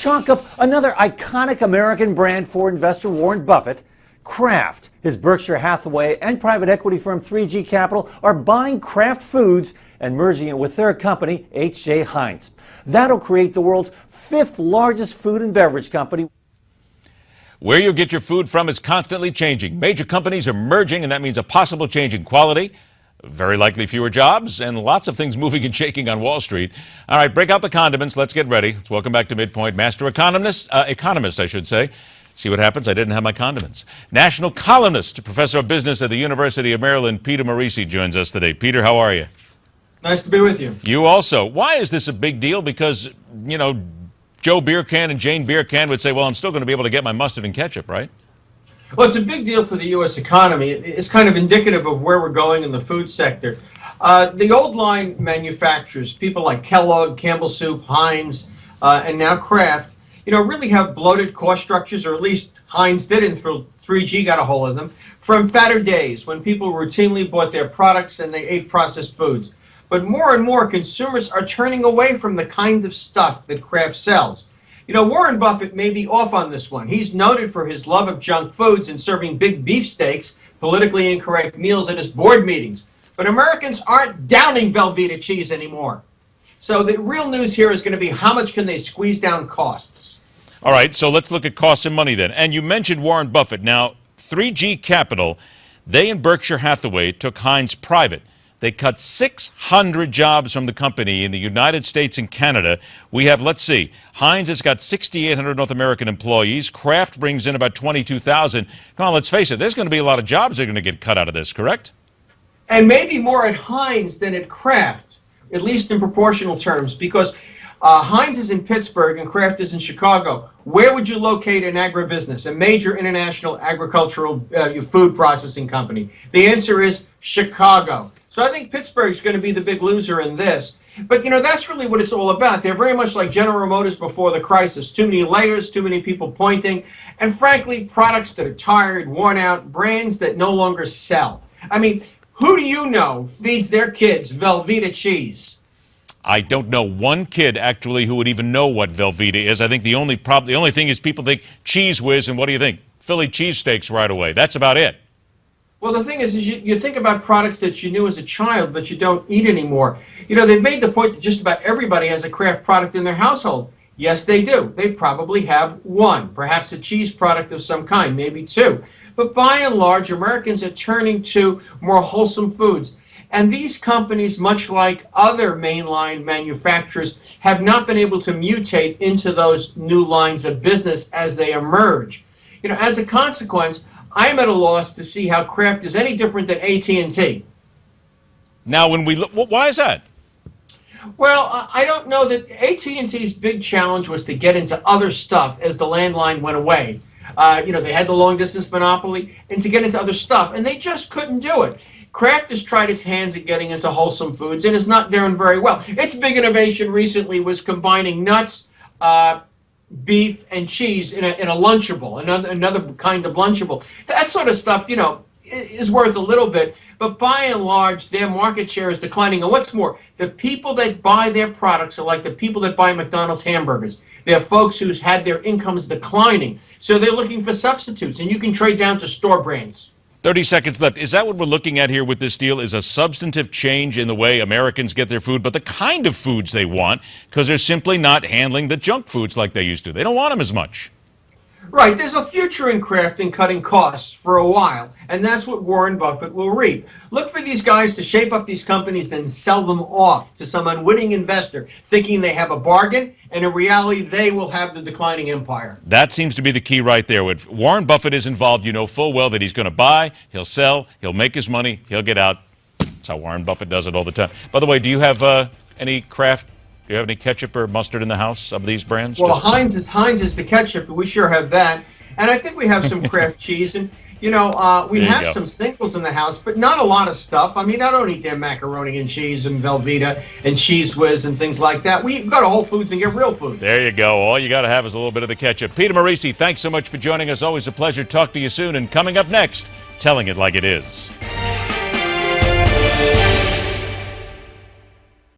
chalk up another iconic American brand for investor Warren Buffett. Kraft, his Berkshire Hathaway and private equity firm 3G Capital are buying Kraft Foods and merging it with their company, H.J. Heinz. That'll create the world's fifth largest food and beverage company. Where you get your food from is constantly changing. Major companies are merging, and that means a possible change in quality, very likely fewer jobs, and lots of things moving and shaking on Wall Street. All right, break out the condiments. Let's get ready. Let's welcome back to MidPoint, master economist, I should say. See what happens? I didn't have my condiments. National columnist, professor of business at the University of Maryland, Peter Morici joins us today. Peter, how are you? Nice to be with you. You also. Why is this a big deal? Because, you know, Joe Beer Can and Jane Beer Can would say, well, I'm still going to be able to get my mustard and ketchup, right? Well, it's a big deal for the U.S. economy. It's kind of indicative of where we're going in the food sector. The old line manufacturers, people like Kellogg, Campbell Soup, Heinz, and now Kraft, really have bloated cost structures, or at least Heinz did until 3G got a hold of them, from fatter days when people routinely bought their products and they ate processed foods. But more and more consumers are turning away from the kind of stuff that Kraft sells. Warren Buffett may be off on this one. He's noted for his love of junk foods and serving big beefsteaks, politically incorrect meals at his board meetings. But Americans aren't downing Velveeta cheese anymore. So the real news here is going to be how much can they squeeze down costs. All right, so let's look at costs and money then. And you mentioned Warren Buffett. Now, 3G Capital, they and Berkshire Hathaway took Heinz private. They cut 600 jobs from the company in the United States and Canada. We have, let's see, Heinz has got 6,800 North American employees. Kraft brings in about 22,000. Come on, let's face it, there's going to be a lot of jobs that are going to get cut out of this, correct? And maybe more at Heinz than at Kraft, at least in proportional terms, because Heinz is in Pittsburgh and Kraft is in Chicago. Where would you locate an agribusiness, a major international agricultural food processing company? The answer is Chicago. So I think Pittsburgh's going to be the big loser in this. But, that's really what it's all about. They're very much like General Motors before the crisis. Too many layers, too many people pointing, and frankly, products that are tired, worn out, brands that no longer sell. I mean, who do you know feeds their kids Velveeta cheese? I don't know one kid, actually, who would even know what Velveeta is. I think the only thing is people think Cheese Whiz, and what do you think? Philly cheesesteaks right away. That's about it. Well, the thing is you think about products that you knew as a child, but you don't eat anymore. They've made the point that just about everybody has a Kraft product in their household. Yes, they do. They probably have one, perhaps a cheese product of some kind, maybe two. But by and large, Americans are turning to more wholesome foods. And these companies, much like other mainline manufacturers, have not been able to mutate into those new lines of business as they emerge. As a consequence, I'm at a loss to see how Kraft is any different than AT&T. Now, when we look, why is that? Well, I don't know that AT&T's big challenge was to get into other stuff as the landline went away. They had the long-distance monopoly, and to get into other stuff, and they just couldn't do it. Kraft has tried its hands at getting into wholesome foods and is not doing very well. Its big innovation recently was combining nuts, beef, and cheese in a Lunchable, another kind of Lunchable. That sort of stuff, is worth a little bit, but by and large, their market share is declining. And what's more, the people that buy their products are like the people that buy McDonald's hamburgers. They're folks who's had their incomes declining, so they're looking for substitutes, and you can trade down to store brands. 30 seconds left. Is that what we're looking at here with this deal, is a substantive change in the way Americans get their food, but the kind of foods they want, because they're simply not handling the junk foods like they used to. They don't want them as much. Right. There's a future in Kraft in cutting costs for a while, and that's what Warren Buffett will reap. Look for these guys to shape up these companies, then sell them off to some unwitting investor, thinking they have a bargain, and in reality, they will have the declining empire. That seems to be the key right there. When Warren Buffett is involved, you know full well that he's going to buy, he'll sell, he'll make his money, he'll get out. That's how Warren Buffett does it all the time. By the way, do you have any Kraft? Do you have any ketchup or mustard in the house of these brands? Well, Heinz is the ketchup, but we sure have that. And I think we have some Kraft cheese. And, we have some singles in the house, but not a lot of stuff. I mean, I don't eat their macaroni and cheese and Velveeta and Cheese Whiz and things like that. We go to Whole Foods and get real food. There you go. All you got to have is a little bit of the ketchup. Peter Morici, thanks so much for joining us. Always a pleasure. Talk to you soon. And coming up next, telling it like it is.